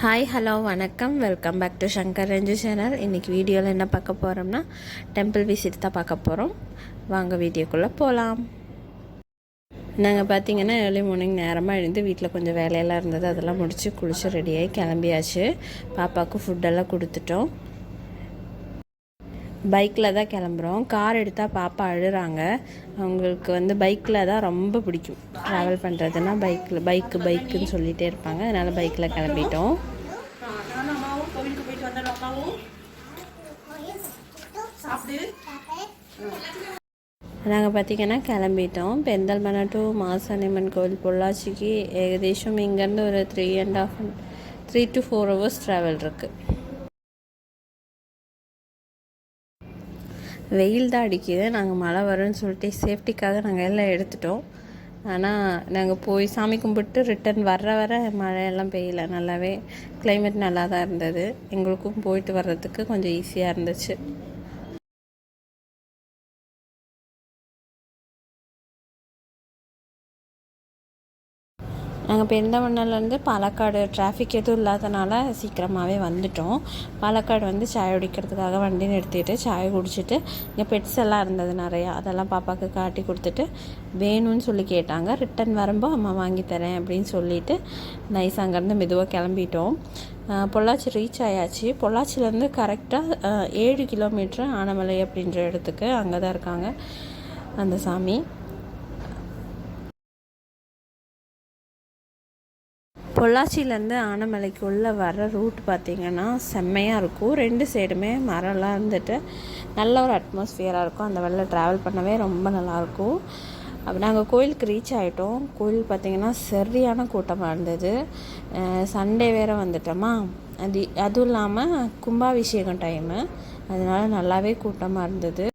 Hi hello வணக்கம், welcome back to Shankar Ranju channel. இன்றைக்கி வீடியோவில் என்ன பார்க்க போகிறோம்னா டெம்பிள் விசிட் தான் பார்க்க போகிறோம். வாங்க வீடியோக்குள்ளே போகலாம். நாங்கள் பார்த்திங்கன்னா ஏர்லி மார்னிங் நேரமாக எழுந்து வீட்டில் கொஞ்சம் வேலையெல்லாம் இருந்தது, அதெல்லாம் முடித்து குளித்து ரெடியாகி கிளம்பியாச்சு. பாப்பாவுக்கு ஃபுட்டெல்லாம் கொடுத்துட்டோம். பைக்கில் தான் கிளம்புறோம். கார் எடுத்தால் பாப்பா அழுகிறாங்க. அவங்களுக்கு பைக்கில் தான் ரொம்ப பிடிக்கும். ட்ராவல் பண்ணுறதுன்னா பைக்குன்னு சொல்லிகிட்டே இருப்பாங்க. அதனால் பைக்கில் கிளம்பிட்டோம். நாங்கள் பார்த்திங்கன்னா கிளம்பிட்டோம். பெருந்தல்மனை டு மாசாணியம்மன் கோவில் பொள்ளாச்சிக்கு ஏகദേശம் இங்கேருந்து ஒரு 3 to 4 hours ட்ராவல் இருக்குது. வெயில் தான் அடிக்குது. நாங்கள் மழை வரும்னு சொல்லிட்டு சேஃப்டிக்காக நாங்கள் எல்லாம் எடுத்துட்டோம். ஆனால் நாங்கள் போய் சாமி கும்பிட்டு ரிட்டன் வர மழையெல்லாம் பெய்யல. நல்லாவே கிளைமேட் நல்லா தான் இருந்தது. எங்களுக்கும் போயிட்டு வர்றதுக்கு கொஞ்சம் ஈஸியாக இருந்துச்சு. நாங்கள் பெருந்தமண்ணிலேருந்து பாலக்காடு டிராஃபிக் எதுவும் இல்லாதனால சீக்கிரமாகவே வந்துட்டோம். பாலக்காடு சாய் குடிக்கிறதுக்காக வண்டி நிறுத்திட்டு சாய் குடிச்சிட்டு இங்கே பெட்ஸ் எல்லாம் இருந்தது நிறையா. அதெல்லாம் பாப்பாவுக்கு காட்டி கொடுத்துட்டு வேணும்னு சொல்லி கேட்டாங்க. ரிட்டன் வரும்போது அம்மா வாங்கி தரேன் அப்படின்னு சொல்லிவிட்டு நைஸ் அங்கேருந்து மெதுவாக கிளம்பிட்டோம். பொள்ளாச்சி ரீச் ஆயாச்சு. பொள்ளாச்சிலேருந்து கரெக்டாக 7 கிலோமீட்ரு ஆனமலை அப்படின்ற இடத்துக்கு அங்கே தான் இருக்காங்க அந்த சாமி. பொள்ளாச்சியிலேருந்து ஆனமலைக்கு உள்ளே வர ரூட் பார்த்திங்கன்னா செம்மையாக இருக்கும். 2 சைடுமே மரம்லாம் இருந்துட்டு நல்ல ஒரு அட்மாஸ்ஃபியராக இருக்கும். அந்த வழியில் ட்ராவல் பண்ணவே ரொம்ப நல்லாயிருக்கும். அப்போ நாங்கள் கோயிலுக்கு ரீச் ஆகிட்டோம். கோயில் பார்த்திங்கன்னா சரியான கூட்டமாக இருந்தது. சண்டே வேறு வந்துட்டோமா, அதுவும் இல்லாமல் கும்பாபிஷேகம் டைமு, அதனால் நல்லாவே கூட்டமாக இருந்தது.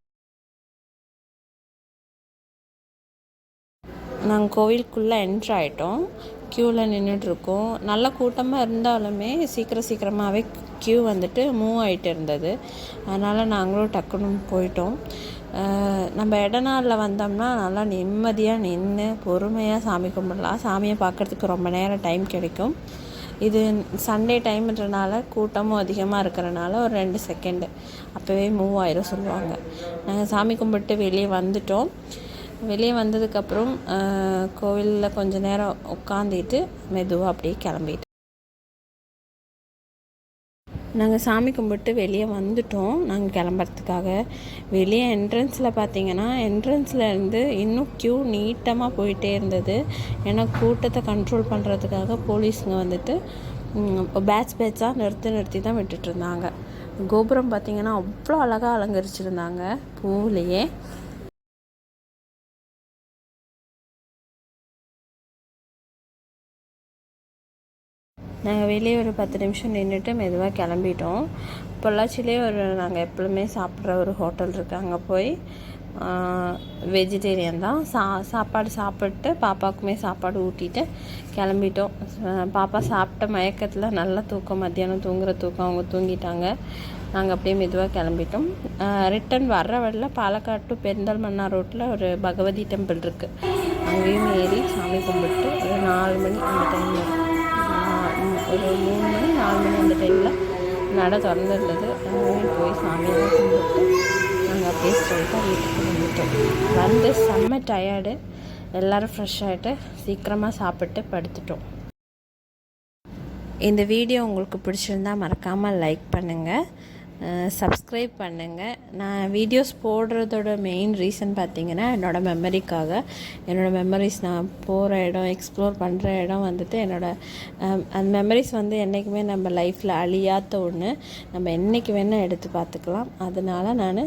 நாங்கள் கோவிலுக்குள்ளே என்ட்ரு ஆகிட்டோம். க்யூவில் நின்றுட்டுருக்கோம். நல்ல கூட்டமாக இருந்தாலுமே சீக்கிரமாகவே க்யூ மூவ் ஆகிட்டு இருந்தது. அதனால் நாங்களும் டக்குன்னு போயிட்டோம். நம்ம இடநாளில் வந்தோம்னா நல்லா நிம்மதியாக நின்று பொறுமையாக சாமி கும்பிடலாம். சாமியை பார்க்குறதுக்கு ரொம்ப நேரம் டைம் கிடைக்கும். இது சண்டே டைம்ன்றனால கூட்டமும் அதிகமாக இருக்கிறனால ஒரு 2 செகண்டு அப்போவே மூவ் ஆயிரும் சொல்லுவாங்க. நாங்கள் சாமி கும்பிட்டு வெளியே வந்துட்டோம். வெளியே வந்ததுக்கப்புறம் கோவிலில் கொஞ்சம் நேரம் உட்காந்துட்டு மெதுவாக அப்படியே கிளம்பிட்டோம். நாங்கள் சாமி கும்பிட்டு வெளியே வந்துட்டோம். நாங்கள் கிளம்புறதுக்காக வெளியே என்ட்ரன்ஸில் பார்த்திங்கன்னா இருந்து இன்னும் க்யூ நீட்டமாக போயிட்டே இருந்தது. ஏன்னா கூட்டத்தை கண்ட்ரோல் பண்ணுறதுக்காக போலீஸுங்க பேட்சாக நிறுத்தி தான் விட்டுட்டு இருந்தாங்க. கோபுரம் பார்த்திங்கன்னா அவ்வளோ அழகாக அலங்கரிச்சிருந்தாங்க பூவிலேயே. நாங்கள் வெளியே ஒரு 10 நிமிஷம் நின்றுட்டு மெதுவாக கிளம்பிட்டோம். பொள்ளாச்சிலே நாங்கள் எப்பவுமே சாப்பிட்ற ஒரு ஹோட்டல் இருக்குது. அங்கே போய் வெஜிடேரியன் தான் சாப்பாடு சாப்பிட்டு பாப்பாவுக்குமே சாப்பாடு ஊட்டிட்டு கிளம்பிட்டோம். பாப்பா சாப்பிட்ட மயக்கத்தில் நல்ல தூக்கம், மத்தியானம் தூங்குகிற தூக்கம், அவங்க தூங்கிட்டாங்க. நாங்கள் அப்படியே மெதுவாக கிளம்பிட்டோம். ரிட்டன் வர்ற வழியில் பாலக்காடு டு பெருந்தல்மண்ணா ரோட்டில் ஒரு பகவதி டெம்பிள் இருக்குது. அங்கேயும் ஏறி சாமி கும்பிட்டு ஒரு 4 மணி அந்த டைமில் ஒரு 3 மணி 4 மணி அந்த டைமில் நடை திறந்துருந்தது. போய் சாமியெல்லாம் கும்பிட்டு நாங்கள் அப்படியே ஸ்ட்ரைட்டாக வீட்டுக்கு வந்துட்டோம். செம்ம டயர்டு. எல்லோரும் ஃப்ரெஷ் ஆகிட்டு சீக்கிரமாக சாப்பிட்டு படுத்துட்டோம். இந்த வீடியோ உங்களுக்கு பிடிச்சிருந்தா மறக்காமல் லைக் பண்ணுங்கள், சப்ஸ்கிரைப் பண்ணுங்கள். நான் வீடியோஸ் போடுறதோட மெயின் ரீசன் பார்த்திங்கன்னா என்னோடய மெமரிக்காக. என்னோடய மெமரிஸ், நான் போகிற இடம், எக்ஸ்ப்ளோர் பண்ணுற இடம் அந்த மெமரிஸ் என்றைக்குமே நம்ம லைஃப்பில் அழியாத ஒன்று. நம்ம என்றைக்கு வேணால் எடுத்து பார்த்துக்கலாம். அதனால் நான்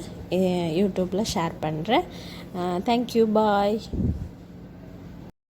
யூடியூப்பில் ஷேர் பண்ணுறேன். தேங்க்யூ, பாய்.